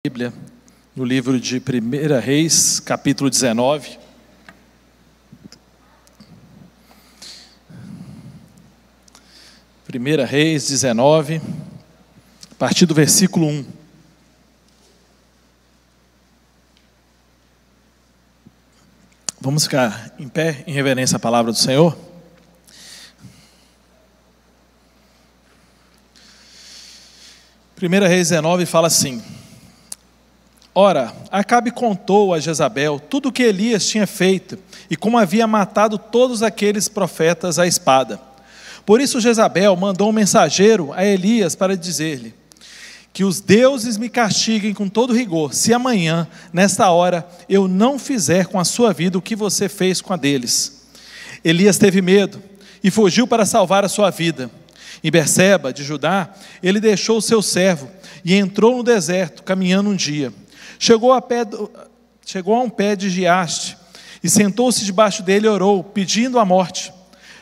Bíblia, no livro de 1 Reis, capítulo 19. Primeira Reis 19, a partir do versículo 1. Vamos ficar em pé em reverência à palavra do Senhor? Primeira Reis 19 fala assim: Ora, Acabe contou a Jezabel tudo o que Elias tinha feito e como havia matado todos aqueles profetas à espada. Por isso Jezabel mandou um mensageiro a Elias para dizer-lhe: que os deuses me castiguem com todo rigor, se amanhã, nesta hora, eu não fizer com a sua vida o que você fez com a deles. Elias teve medo e fugiu para salvar a sua vida. Em Berseba, de Judá, ele deixou o seu servo e entrou no deserto, caminhando um dia. Chegou a um pé de giaste e sentou-se debaixo dele e orou, pedindo a morte.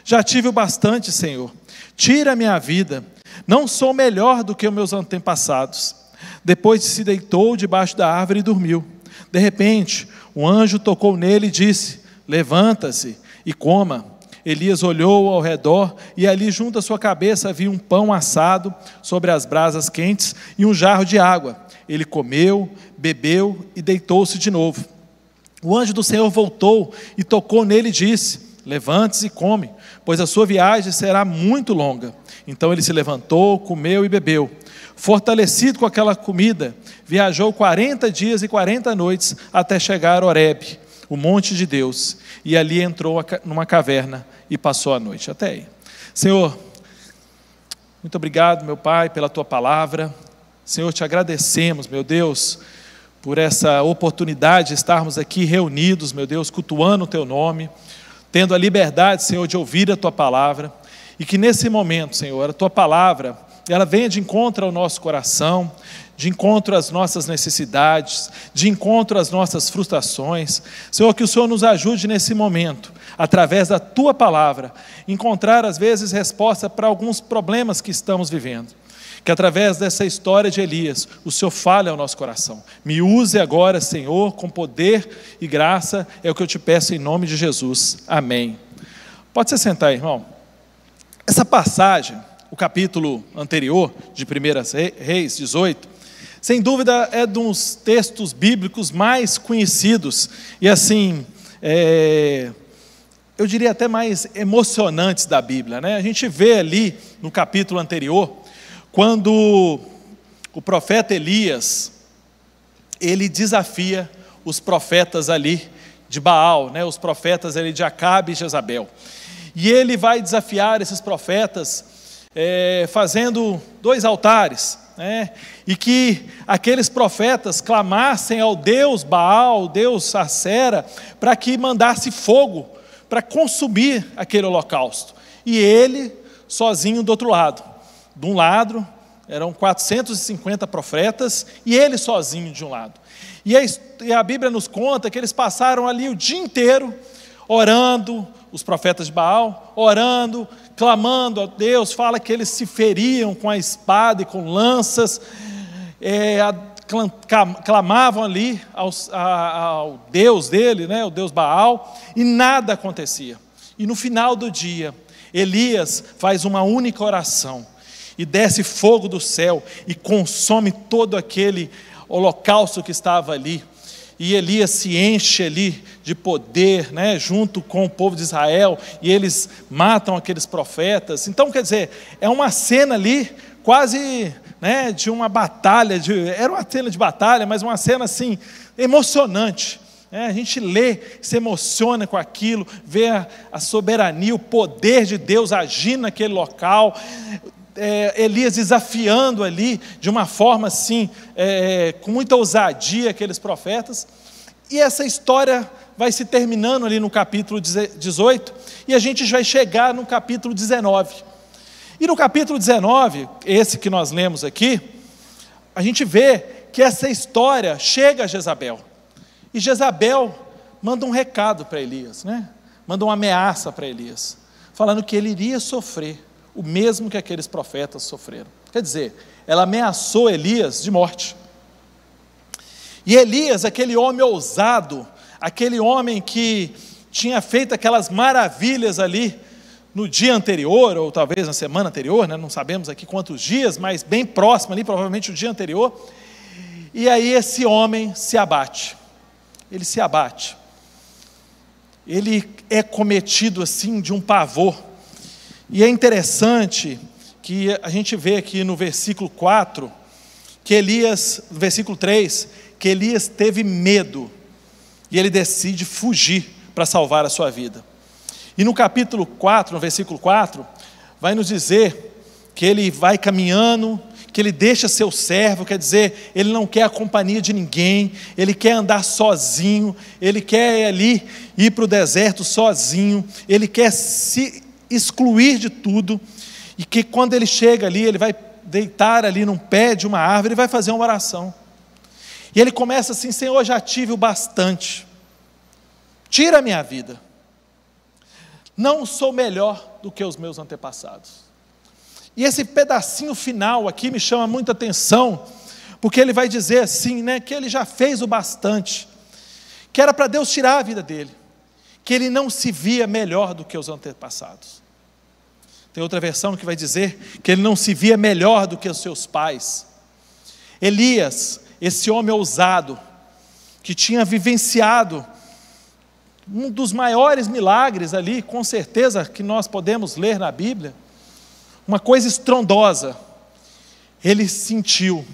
Já tive o bastante, Senhor. Tira a minha vida. Não sou melhor do que os meus antepassados. Depois se deitou debaixo da árvore e dormiu. De repente, um anjo tocou nele e disse: levanta-se e coma. Elias olhou ao redor e ali junto à sua cabeça havia um pão assado sobre as brasas quentes e um jarro de água. Ele comeu, bebeu e deitou-se de novo. O anjo do Senhor voltou e tocou nele e disse: levante-se e come, pois a sua viagem será muito longa. Então ele se levantou, comeu e bebeu. Fortalecido com aquela comida, viajou 40 dias e 40 noites até chegar a Horebe, o monte de Deus, e ali entrou numa caverna e passou a noite. Até aí. Senhor, muito obrigado, meu Pai, pela Tua palavra. Senhor, te agradecemos, meu Deus, por essa oportunidade de estarmos aqui reunidos, meu Deus, cultuando o Teu nome, tendo a liberdade, Senhor, de ouvir a Tua palavra, e que nesse momento, Senhor, a Tua palavra, ela venha de encontro ao nosso coração, de encontro às nossas necessidades, de encontro às nossas frustrações. Senhor, que o Senhor nos ajude nesse momento, através da Tua palavra, encontrar às vezes resposta para alguns problemas que estamos vivendo. Que através dessa história de Elias, o Senhor fale ao nosso coração. Me use agora, Senhor, com poder e graça, é o que eu te peço em nome de Jesus. Amém. Pode se sentar, irmão. Essa passagem, o capítulo anterior, de 1 Reis 18, sem dúvida é de uns textos bíblicos mais conhecidos e assim, eu diria até mais emocionantes da Bíblia, né? A gente vê ali no capítulo anterior, quando o profeta Elias, ele desafia os profetas ali de Baal, né? Os profetas ali de Acabe e Jezabel. E ele vai desafiar esses profetas fazendo 2 altares, né? E que aqueles profetas clamassem ao Deus Baal, Deus Acera, para que mandasse fogo para consumir aquele holocausto. E ele sozinho do outro lado. De um lado, eram 450 profetas, e ele sozinho de um lado. E a Bíblia nos conta que eles passaram ali o dia inteiro orando, os profetas de Baal, orando, clamando a Deus. Fala que eles se feriam com a espada e com lanças, clamavam ali ao Deus dele, né, o Deus Baal, e nada acontecia. E no final do dia, Elias faz uma única oração, e desce fogo do céu, e consome todo aquele holocausto que estava ali, e Elias se enche ali de poder, né, junto com o povo de Israel, e eles matam aqueles profetas. Então, quer dizer, é uma cena ali, quase, né, de uma batalha, era uma cena de batalha, mas uma cena assim, emocionante. A gente lê, se emociona com aquilo, vê a soberania, o poder de Deus agindo naquele local, Elias desafiando ali, de uma forma assim, com muita ousadia, aqueles profetas. E essa história vai se terminando ali no capítulo 18, e a gente vai chegar no capítulo 19. E no capítulo 19, esse que nós lemos aqui, a gente vê que essa história chega a Jezabel. E Jezabel manda um recado para Elias, né? Manda uma ameaça para Elias, falando que ele iria sofrer o mesmo que aqueles profetas sofreram. Quer dizer, ela ameaçou Elias de morte. E Elias, aquele homem ousado, aquele homem que tinha feito aquelas maravilhas ali no dia anterior, ou talvez na semana anterior, né? Não sabemos aqui quantos dias, mas bem próximo ali, provavelmente o dia anterior. E aí esse homem se abate, ele se abate, ele é cometido assim de um pavor. E é interessante que a gente vê aqui no versículo 4, que Elias, no versículo 3, que Elias teve medo, e ele decide fugir para salvar a sua vida. E no capítulo 4, no versículo 4, vai nos dizer que ele vai caminhando, que ele deixa seu servo, quer dizer, ele não quer a companhia de ninguém, ele quer andar sozinho, ele quer ali ir para o deserto sozinho, ele quer se excluir de tudo, e que quando ele chega ali, ele vai deitar ali num pé de uma árvore, ele vai fazer uma oração. E ele começa assim: Senhor, já tive o bastante, tira a minha vida, não sou melhor do que os meus antepassados. E esse pedacinho final aqui me chama muita atenção, porque ele vai dizer assim, né, que ele já fez o bastante, que era para Deus tirar a vida dele, que ele não se via melhor do que os antepassados. Tem outra versão que vai dizer que ele não se via melhor do que os seus pais. Elias, esse homem ousado, que tinha vivenciado um dos maiores milagres ali, com certeza, que nós podemos ler na Bíblia, uma coisa estrondosa, ele se sentiu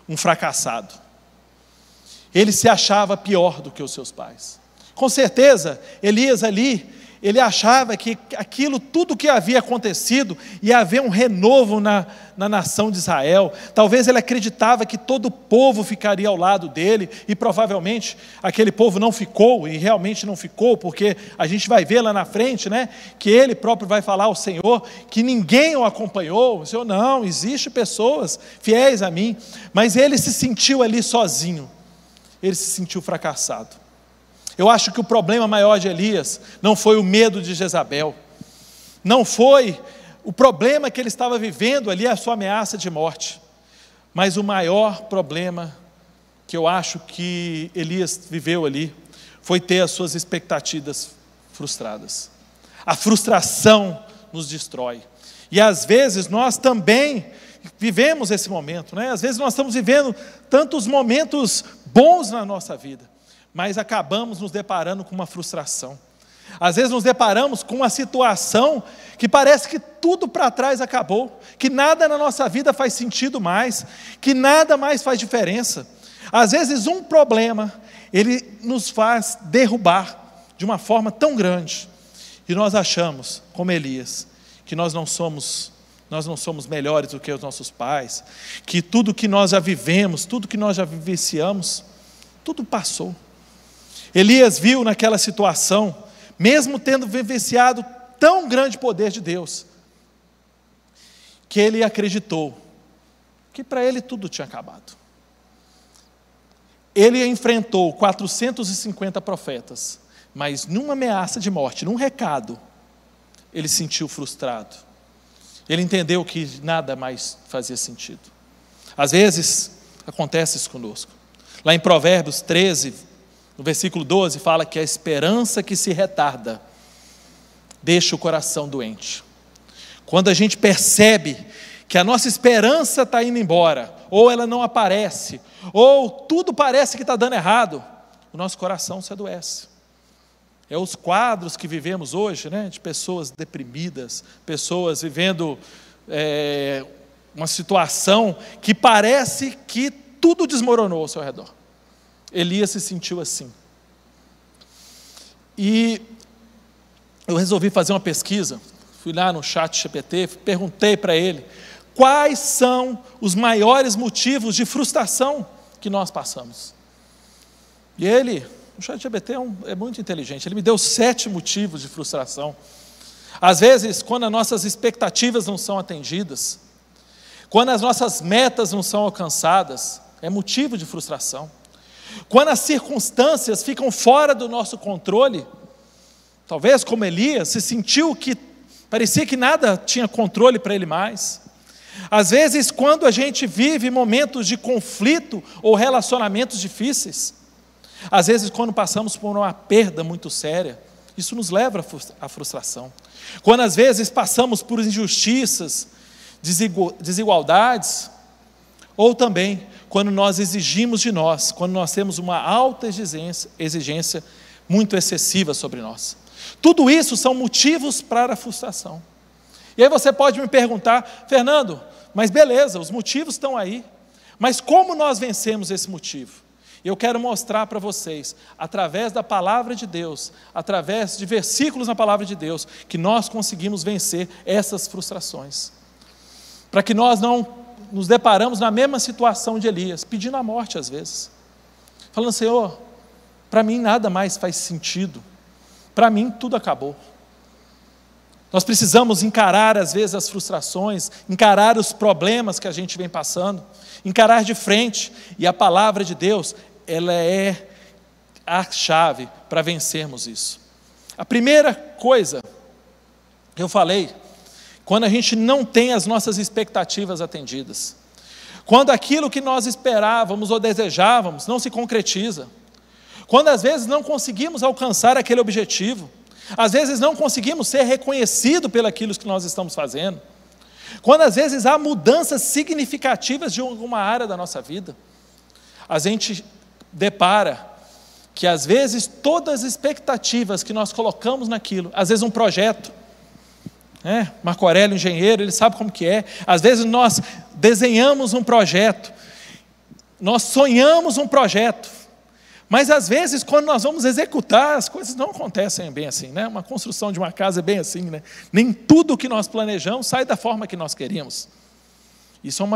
um fracassado, ele se achava pior do que os seus pais. Com certeza, Elias ali, ele achava que aquilo, tudo que havia acontecido, ia haver um renovo na nação de Israel. Talvez ele acreditava que todo o povo ficaria ao lado dele, e provavelmente aquele povo não ficou, e realmente não ficou, porque a gente vai ver lá na frente, né, que ele próprio vai falar ao Senhor, que ninguém o acompanhou. O Senhor, não, existe pessoas fiéis a mim, mas ele se sentiu ali sozinho, ele se sentiu fracassado. Eu acho que o problema maior de Elias não foi o medo de Jezabel, não foi o problema que ele estava vivendo ali, a sua ameaça de morte, mas o maior problema que eu acho que Elias viveu ali, foi ter as suas expectativas frustradas. A frustração nos destrói, e às vezes nós também vivemos esse momento, né? Às vezes nós estamos vivendo tantos momentos bons na nossa vida, mas acabamos nos deparando com uma frustração. Às vezes nos deparamos com uma situação que parece que tudo para trás acabou, que nada na nossa vida faz sentido mais, que nada mais faz diferença. Às vezes um problema, ele nos faz derrubar de uma forma tão grande, e nós achamos, como Elias, que nós não somos melhores do que os nossos pais, que tudo que nós já vivemos, tudo que nós já vivenciamos, tudo passou. Elias viu naquela situação, mesmo tendo vivenciado tão grande poder de Deus, que ele acreditou que para ele tudo tinha acabado. Ele enfrentou 450 profetas, mas numa ameaça de morte, num recado, ele se sentiu frustrado. Ele entendeu que nada mais fazia sentido. Às vezes acontece isso conosco. Lá em Provérbios 13, no versículo 12, fala que a esperança que se retarda deixa o coração doente. Quando a gente percebe que a nossa esperança está indo embora, ou ela não aparece, ou tudo parece que está dando errado, o nosso coração se adoece. É os quadros que vivemos hoje, né, de pessoas deprimidas, pessoas vivendo uma situação que parece que tudo desmoronou ao seu redor. Elias se sentiu assim. E eu resolvi fazer uma pesquisa, fui lá no ChatGPT, perguntei para ele quais são os maiores motivos de frustração que nós passamos. E ele, o ChatGPT é muito inteligente, ele me deu 7 motivos de frustração. Às vezes, quando as nossas expectativas não são atendidas, quando as nossas metas não são alcançadas, é motivo de frustração. Quando as circunstâncias ficam fora do nosso controle, talvez como Elias, se sentiu que parecia que nada tinha controle para ele mais. Às vezes, quando a gente vive momentos de conflito ou relacionamentos difíceis, às vezes, quando passamos por uma perda muito séria, isso nos leva à frustração. Quando às vezes passamos por injustiças, desigualdades, ou também quando nós exigimos de nós, quando nós temos uma alta exigência muito excessiva sobre nós. Tudo isso são motivos para a frustração. E aí você pode me perguntar: Fernando, mas beleza, os motivos estão aí, mas como nós vencemos esse motivo? Eu quero mostrar para vocês, através da palavra de Deus, através de versículos na palavra de Deus, que nós conseguimos vencer essas frustrações. Para que nós não nos deparamos na mesma situação de Elias, pedindo a morte às vezes. Falando: Senhor, para mim nada mais faz sentido, para mim tudo acabou. Nós precisamos encarar às vezes as frustrações, encarar os problemas que a gente vem passando, encarar de frente, e a palavra de Deus, ela é a chave para vencermos isso. A primeira coisa que eu falei, quando a gente não tem as nossas expectativas atendidas, quando aquilo que nós esperávamos ou desejávamos não se concretiza, quando às vezes não conseguimos alcançar aquele objetivo, às vezes não conseguimos ser reconhecidos pelo aquilo que nós estamos fazendo, quando às vezes há mudanças significativas de alguma área da nossa vida, a gente depara que às vezes todas as expectativas que nós colocamos naquilo, às vezes um projeto, Marco Aurélio, engenheiro, ele sabe como que é, às vezes nós desenhamos um projeto, nós sonhamos um projeto, mas às vezes quando nós vamos executar, as coisas não acontecem bem assim, Uma construção de uma casa é bem assim, Nem tudo que nós planejamos sai da forma que nós queríamos. Isso é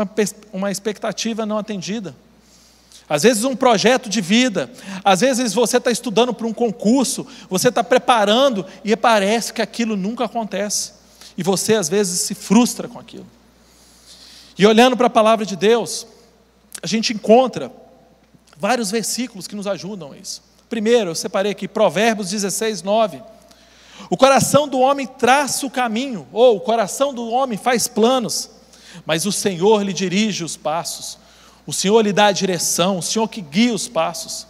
uma expectativa não atendida. Às vezes um projeto de vida, às vezes você está estudando para um concurso, você está preparando e parece que aquilo nunca acontece. E você às vezes se frustra com aquilo. E olhando para a palavra de Deus, a gente encontra vários versículos que nos ajudam a isso. Primeiro, eu separei aqui, Provérbios 16, 9. O coração do homem traça o caminho, ou o coração do homem faz planos, mas o Senhor lhe dirige os passos. O Senhor lhe dá a direção, o Senhor que guia os passos.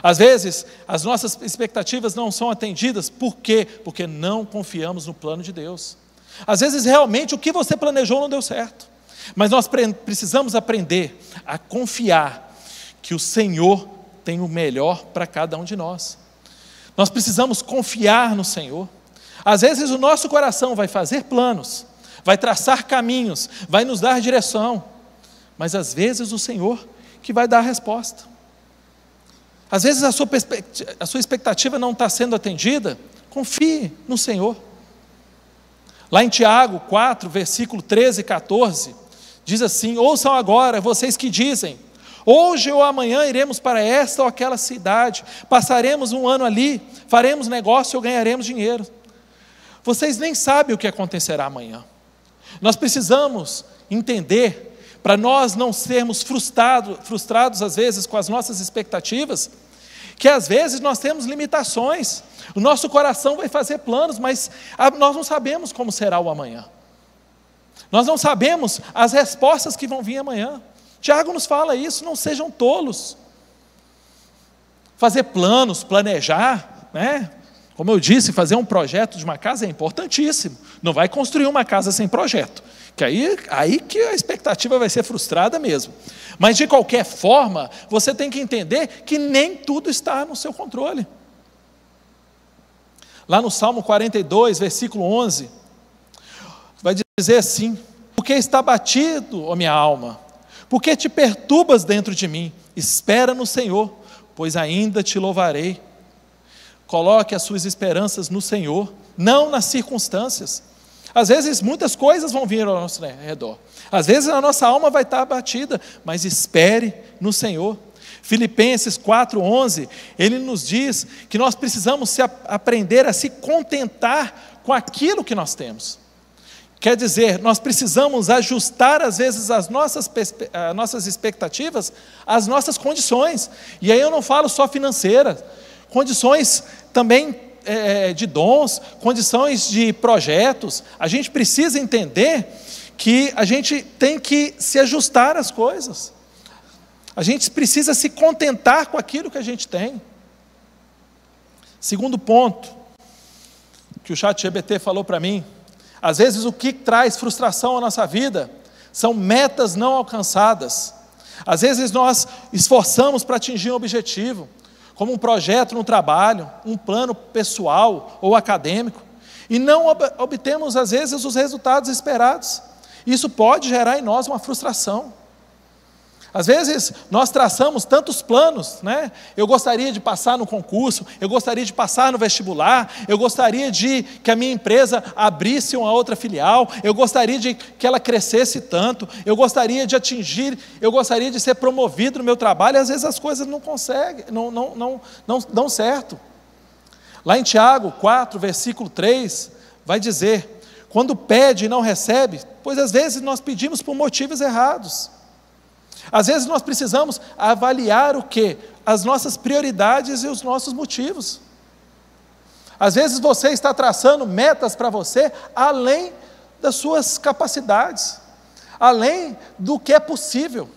Às vezes, as nossas expectativas não são atendidas, por quê? Porque não confiamos no plano de Deus. Às vezes, realmente, o que você planejou não deu certo, mas nós precisamos aprender a confiar que o Senhor tem o melhor para cada um de nós. Nós precisamos confiar no Senhor. Às vezes o nosso coração vai fazer planos, vai traçar caminhos, vai nos dar direção, mas às vezes o Senhor que vai dar a resposta. Às vezes a sua expectativa não está sendo atendida, confie no Senhor. Lá em Tiago 4, versículo 13 e 14, diz assim: ouçam agora vocês que dizem: hoje ou amanhã iremos para esta ou aquela cidade, passaremos um ano ali, faremos negócio ou ganharemos dinheiro. Vocês nem sabem o que acontecerá amanhã. Nós precisamos entender, para nós não sermos frustrados às vezes com as nossas expectativas, que às vezes nós temos limitações, o nosso coração vai fazer planos, mas nós não sabemos como será o amanhã, nós não sabemos as respostas que vão vir amanhã. Tiago nos fala isso: não sejam tolos. Fazer planos, planejar, Como eu disse, fazer um projeto de uma casa é importantíssimo. Não vai construir uma casa sem projeto, que aí que a expectativa vai ser frustrada mesmo. Mas de qualquer forma, você tem que entender que nem tudo está no seu controle. Lá no Salmo 42, versículo 11, vai dizer assim: porque está batido, ó minha alma, porque te perturbas dentro de mim? Espera no Senhor, pois ainda te louvarei. Coloque as suas esperanças no Senhor, não nas circunstâncias. Às vezes muitas coisas vão vir ao nosso redor, às vezes a nossa alma vai estar abatida, mas espere no Senhor. Filipenses 4:11, ele nos diz que nós precisamos aprender a se contentar com aquilo que nós temos. Quer dizer, nós precisamos ajustar às vezes as nossas expectativas às nossas condições, e aí eu não falo só financeiras, condições também de dons, condições de projetos. A gente precisa entender que a gente tem que se ajustar às coisas. A gente precisa se contentar com aquilo que a gente tem. Segundo ponto, que o ChatGPT falou para mim, às vezes o que traz frustração à nossa vida são metas não alcançadas. Às vezes nós esforçamos para atingir um objetivo, como um projeto no trabalho, um plano pessoal ou acadêmico, e não obtemos às vezes os resultados esperados. Isso pode gerar em nós uma frustração. Às vezes nós traçamos tantos planos, né? Eu gostaria de passar no concurso, eu gostaria de passar no vestibular, eu gostaria de que a minha empresa abrisse uma outra filial, eu gostaria de que ela crescesse tanto, eu gostaria de atingir, eu gostaria de ser promovido no meu trabalho, e às vezes as coisas não conseguem, não dão certo. Lá em Tiago 4, versículo 3, vai dizer: quando pede e não recebe, pois às vezes nós pedimos por motivos errados. Às vezes nós precisamos avaliar o quê? As nossas prioridades e os nossos motivos. Às vezes você está traçando metas para você além das suas capacidades, além do que é possível.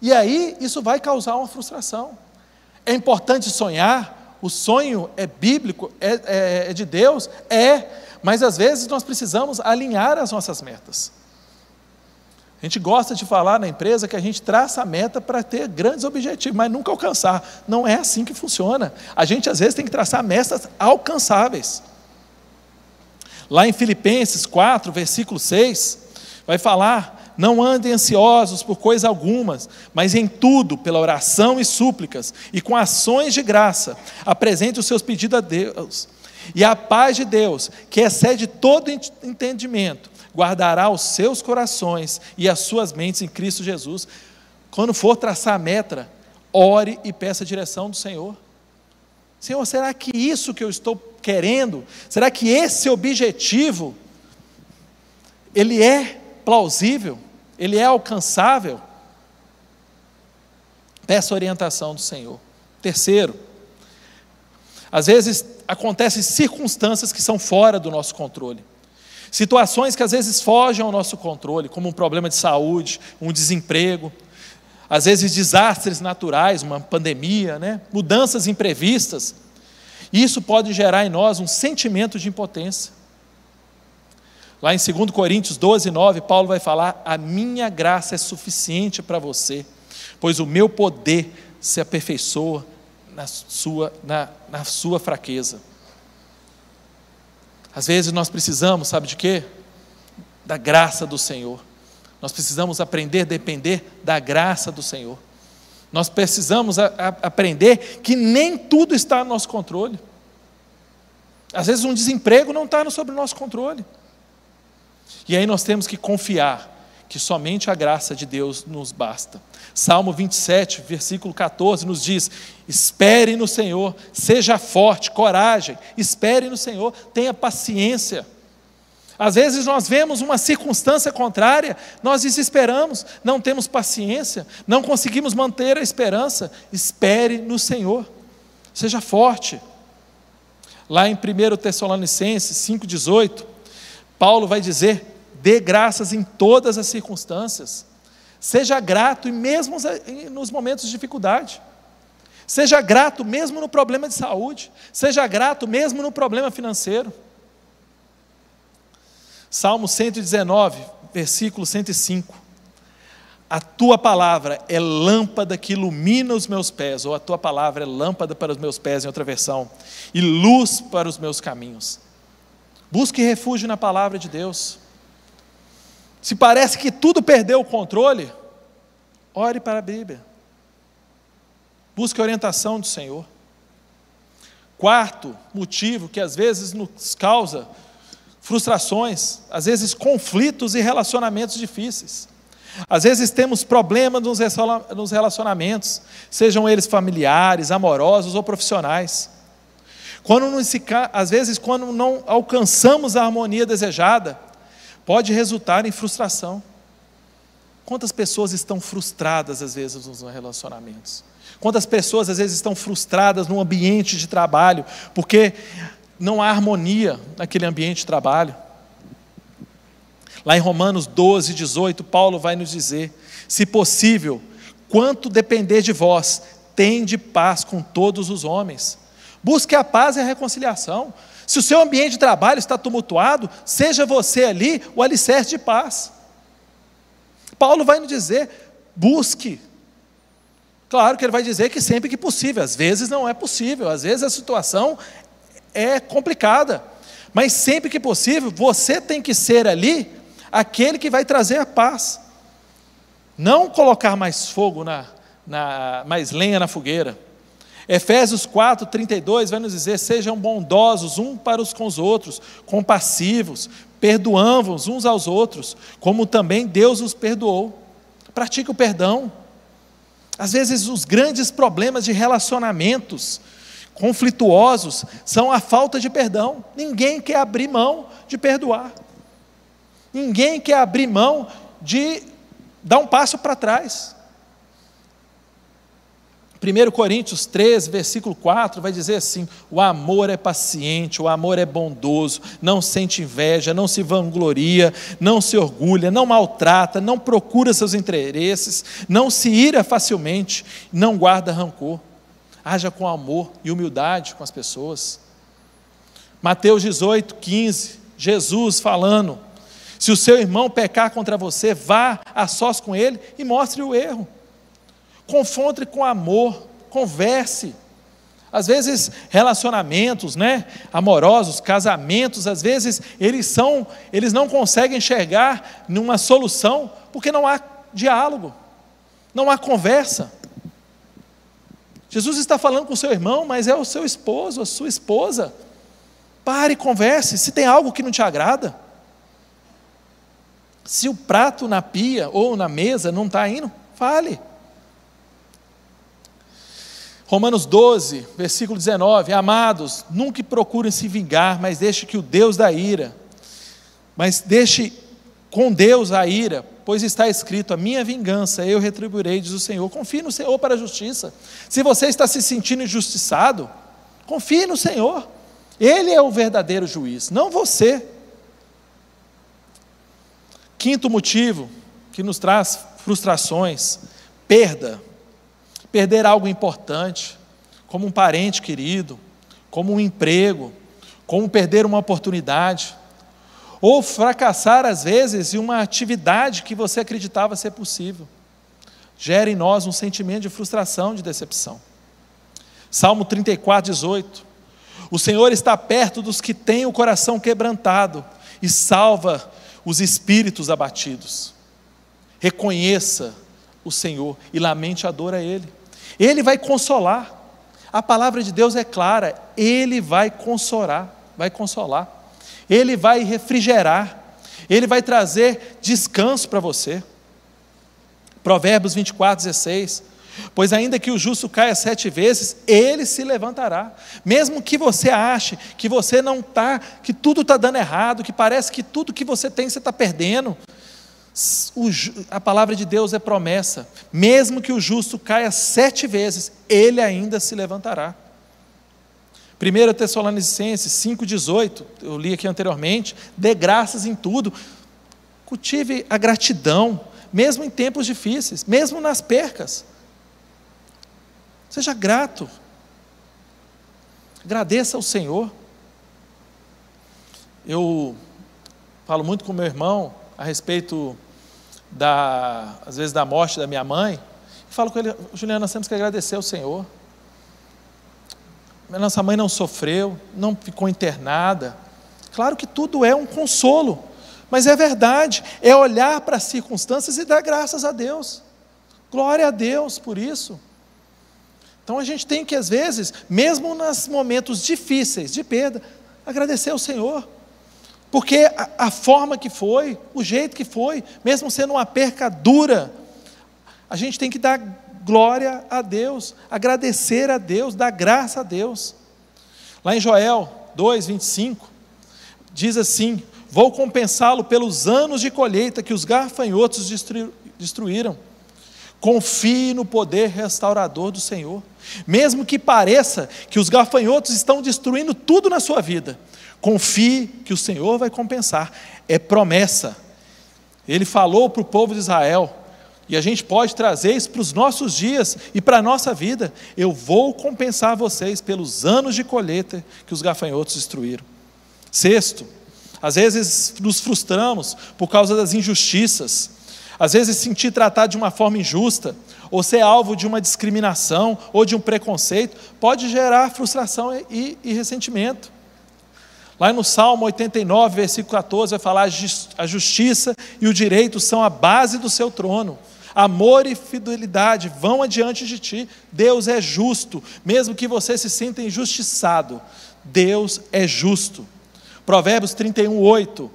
E aí isso vai causar uma frustração. É importante sonhar, o sonho é bíblico, é de Deus, mas às vezes nós precisamos alinhar as nossas metas. A gente gosta de falar na empresa que a gente traça a meta para ter grandes objetivos, mas nunca alcançar. Não é assim que funciona. A gente às vezes tem que traçar metas alcançáveis. Lá em Filipenses 4, versículo 6, vai falar: não andem ansiosos por coisa alguma, mas em tudo, pela oração e súplicas, e com ações de graça, apresente os seus pedidos a Deus. E a paz de Deus, que excede todo entendimento, guardará os seus corações e as suas mentes em Cristo Jesus. Quando for traçar a meta, ore e peça a direção do Senhor. Senhor, será que isso que eu estou querendo, será que esse objetivo, ele é plausível? Ele é alcançável? Peça a orientação do Senhor. Terceiro, às vezes acontecem circunstâncias que são fora do nosso controle. Situações que às vezes fogem ao nosso controle, como um problema de saúde, um desemprego, às vezes desastres naturais, uma pandemia, né? Mudanças imprevistas. Isso pode gerar em nós um sentimento de impotência. Lá em 2 Coríntios 12, 9, Paulo vai falar: a minha graça é suficiente para você, pois o meu poder se aperfeiçoa na sua fraqueza. Às vezes nós precisamos, sabe de quê? Da graça do Senhor. Nós precisamos aprender a depender da graça do Senhor. Nós precisamos aprender que nem tudo está no nosso controle. Às vezes um desemprego não está sob o nosso controle. E aí nós temos que confiar que somente a graça de Deus nos basta. Salmo 27, versículo 14 nos diz: espere no Senhor, seja forte, coragem, espere no Senhor, tenha paciência. Às vezes nós vemos uma circunstância contrária, nós desesperamos, não temos paciência, não conseguimos manter a esperança. Espere no Senhor, seja forte. Lá em 1 Tessalonicenses 5,18, Paulo vai dizer: dê graças em todas as circunstâncias, seja grato e mesmo nos momentos de dificuldade, seja grato mesmo no problema de saúde, seja grato mesmo no problema financeiro. Salmo 119, versículo 105, a tua palavra é lâmpada que ilumina os meus pés, ou a tua palavra é lâmpada para os meus pés, em outra versão, e luz para os meus caminhos. Busque refúgio na palavra de Deus. Se parece que tudo perdeu o controle, ore para a Bíblia. Busque a orientação do Senhor. Quarto motivo que às vezes nos causa frustrações, às vezes conflitos e relacionamentos difíceis. Às vezes temos problemas nos relacionamentos, sejam eles familiares, amorosos ou profissionais. Às vezes, quando não alcançamos a harmonia desejada, pode resultar em frustração. Quantas pessoas estão frustradas às vezes nos relacionamentos? Quantas pessoas às vezes estão frustradas no ambiente de trabalho, porque não há harmonia naquele ambiente de trabalho? Lá em Romanos 12, 18, Paulo vai nos dizer: se possível, quanto depender de vós, tende paz com todos os homens. Busque a paz e a reconciliação. Se o seu ambiente de trabalho está tumultuado, seja você ali o alicerce de paz. Paulo vai nos dizer: busque. Claro que ele vai dizer que sempre que possível, às vezes não é possível, às vezes a situação é complicada, mas sempre que possível, você tem que ser ali aquele que vai trazer a paz, não colocar mais fogo, mais lenha na fogueira. Efésios 4, 32 vai nos dizer: sejam bondosos uns para com os outros, compassivos, perdoando-vos uns aos outros, como também Deus os perdoou. Pratique o perdão. Às vezes os grandes problemas de relacionamentos conflituosos são a falta de perdão. Ninguém quer abrir mão de perdoar. Ninguém quer abrir mão de dar um passo para trás. 1 Coríntios 13, versículo 4, vai dizer assim: o amor é paciente, o amor é bondoso, não sente inveja, não se vangloria, não se orgulha, não maltrata, não procura seus interesses, não se ira facilmente, não guarda rancor. Haja com amor e humildade com as pessoas. Mateus 18, 15, Jesus falando: se o seu irmão pecar contra você, vá a sós com ele e mostre o erro. Confronte com amor, converse. Às vezes relacionamentos, amorosos, casamentos, às vezes eles não conseguem enxergar numa solução, porque não há diálogo, não há conversa. Jesus está falando com o seu irmão, mas é o seu esposo, a sua esposa. Pare e converse. Se tem algo que não te agrada, se o prato na pia ou na mesa não está indo, fale. Romanos 12, versículo 19: amados, nunca procurem se vingar, mas deixe que o Deus da ira, mas deixe com Deus a ira, pois está escrito: a minha vingança eu retribuirei, diz o Senhor. Confie no Senhor para a justiça. Se você está se sentindo injustiçado, confie no Senhor. Ele é o verdadeiro juiz, não você. Quinto motivo que nos traz frustrações: perder algo importante, como um parente querido, como um emprego, como perder uma oportunidade, ou fracassar às vezes em uma atividade que você acreditava ser possível. Gera em nós um sentimento de frustração, de decepção. Salmo 34, 18: o Senhor está perto dos que têm o coração quebrantado e salva os espíritos abatidos. Reconheça o Senhor e lamente a dor a Ele. Ele vai consolar. A palavra de Deus é clara: Ele vai consolar, Ele vai refrigerar, Ele vai trazer descanso para você. Provérbios 24, 16: pois ainda que o justo caia 7 vezes, ele se levantará. Mesmo que você ache que você não está, que tudo está dando errado, que parece que tudo que você tem você está perdendo, a palavra de Deus é promessa: mesmo que o justo caia 7 vezes, ele ainda se levantará. 1 Tessalonicenses 5,18, eu li aqui anteriormente: dê graças em tudo, cultive a gratidão, mesmo em tempos difíceis, mesmo nas percas. Seja grato, agradeça ao Senhor. Eu falo muito com meu irmão a respeito às vezes da morte da minha mãe, e falo com ele: Juliano, nós temos que agradecer ao Senhor. Nossa mãe não sofreu, não ficou internada. Claro que tudo é um consolo, mas é verdade, é olhar para as circunstâncias e dar graças a Deus. Glória a Deus por isso. Então a gente tem que, às vezes, mesmo nos momentos difíceis de perda, agradecer ao Senhor. Porque a forma que foi, o jeito que foi, mesmo sendo uma perca dura, a gente tem que dar glória a Deus, agradecer a Deus, dar graça a Deus. Lá em Joel 2:25, diz assim: vou compensá-lo pelos anos de colheita que os gafanhotos destruíram. Confie no poder restaurador do Senhor. Mesmo que pareça que os gafanhotos estão destruindo tudo na sua vida, confie que o Senhor vai compensar. É promessa, Ele falou para o povo de Israel, e a gente pode trazer isso para os nossos dias e para a nossa vida: eu vou compensar vocês pelos anos de colheita que os gafanhotos destruíram. Sexto, às vezes nos frustramos por causa das injustiças, às vezes sentir tratado de uma forma injusta, ou ser alvo de uma discriminação, ou de um preconceito, pode gerar frustração e ressentimento. Lá no Salmo 89, versículo 14, vai falar: a justiça e o direito são a base do seu trono, amor e fidelidade vão adiante de ti. Deus é justo, mesmo que você se sinta injustiçado, Deus é justo. Provérbios 31, 8,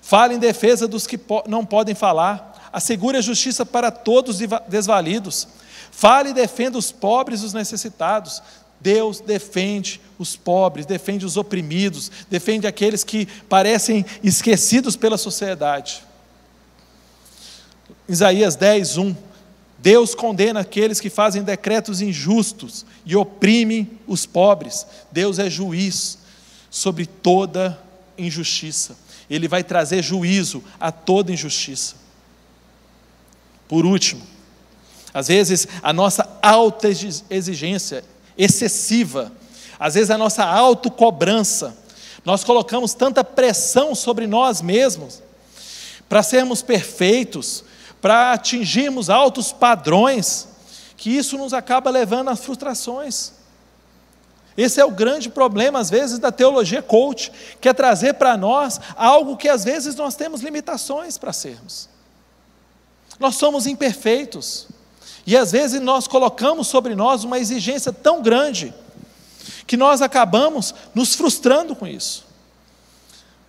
fala em defesa dos que não podem falar, assegure a justiça para todos os desvalidos, fale e defenda os pobres e os necessitados. Deus defende os pobres, defende os oprimidos, defende aqueles que parecem esquecidos pela sociedade. Isaías 10, 1, Deus condena aqueles que fazem decretos injustos e oprimem os pobres. Deus é juiz sobre toda injustiça, Ele vai trazer juízo a toda injustiça. Por último, às vezes a nossa alta exigência excessiva, às vezes a nossa autocobrança, nós colocamos tanta pressão sobre nós mesmos, para sermos perfeitos, para atingirmos altos padrões, que isso nos acaba levando a frustrações. Esse é o grande problema, às vezes, da teologia coach, que é trazer para nós algo que às vezes nós temos limitações para sermos. Nós somos imperfeitos, e às vezes nós colocamos sobre nós uma exigência tão grande, que nós acabamos nos frustrando com isso.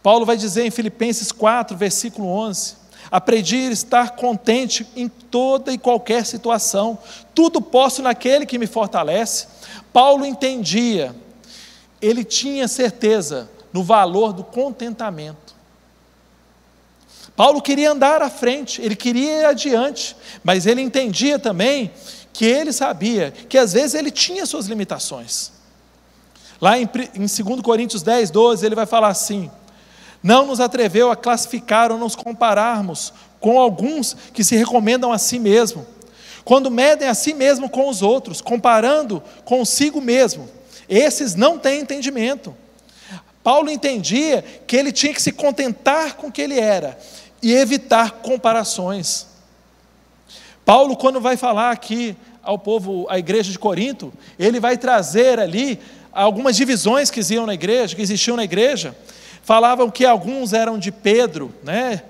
Paulo vai dizer em Filipenses 4, versículo 11, aprendi a estar contente em toda e qualquer situação, tudo posso naquele que me fortalece. Paulo entendia, ele tinha certeza no valor do contentamento. Paulo queria andar à frente, ele queria ir adiante, mas ele entendia também que ele sabia que às vezes ele tinha suas limitações. Lá em 2 Coríntios 10, 12, ele vai falar assim: não nos atreveu a classificar ou nos compararmos com alguns que se recomendam a si mesmo, quando medem a si mesmo com os outros, comparando consigo mesmo, esses não têm entendimento. Paulo entendia que ele tinha que se contentar com o que ele era, e evitar comparações. Paulo, quando vai falar aqui ao povo, à igreja de Corinto, ele vai trazer ali algumas divisões que existiam na igreja. Falavam que alguns eram de Pedro,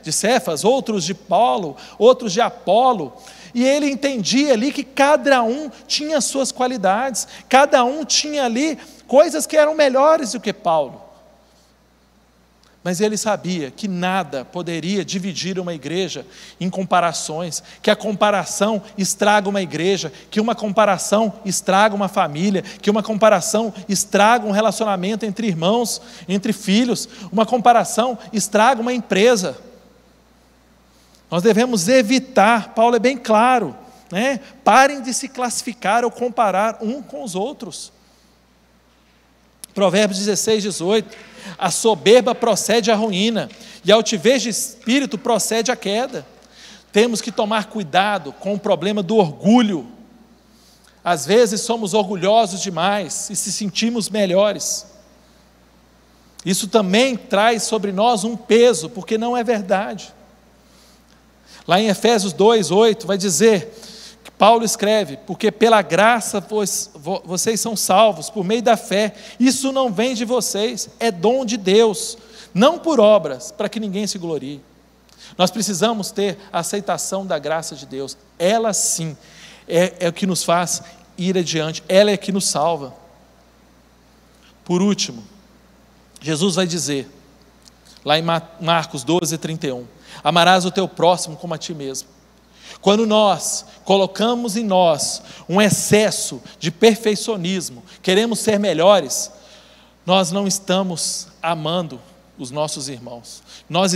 de Cefas, outros de Paulo, outros de Apolo, e ele entendia ali que cada um tinha suas qualidades, cada um tinha ali coisas que eram melhores do que Paulo. Mas ele sabia que nada poderia dividir uma igreja em comparações, que a comparação estraga uma igreja, que uma comparação estraga uma família, que uma comparação estraga um relacionamento entre irmãos, entre filhos, uma comparação estraga uma empresa. Nós devemos evitar, Paulo é bem claro, parem de se classificar ou comparar um com os outros. Provérbios 16, 18, a soberba procede à ruína, e a altivez de espírito procede à queda. Temos que tomar cuidado com o problema do orgulho. Às vezes somos orgulhosos demais e se sentimos melhores. Isso também traz sobre nós um peso, porque não é verdade. Lá em Efésios 2, 8, vai dizer, Paulo escreve: porque pela graça vocês são salvos, por meio da fé, isso não vem de vocês, é dom de Deus, não por obras, para que ninguém se glorie. Nós precisamos ter a aceitação da graça de Deus, ela sim, é o que nos faz ir adiante, ela é que nos salva. Por último, Jesus vai dizer, lá em Marcos 12, 31, amarás o teu próximo como a ti mesmo. Quando nós colocamos em nós um excesso de perfeccionismo, queremos ser melhores, nós não estamos amando os nossos irmãos, nós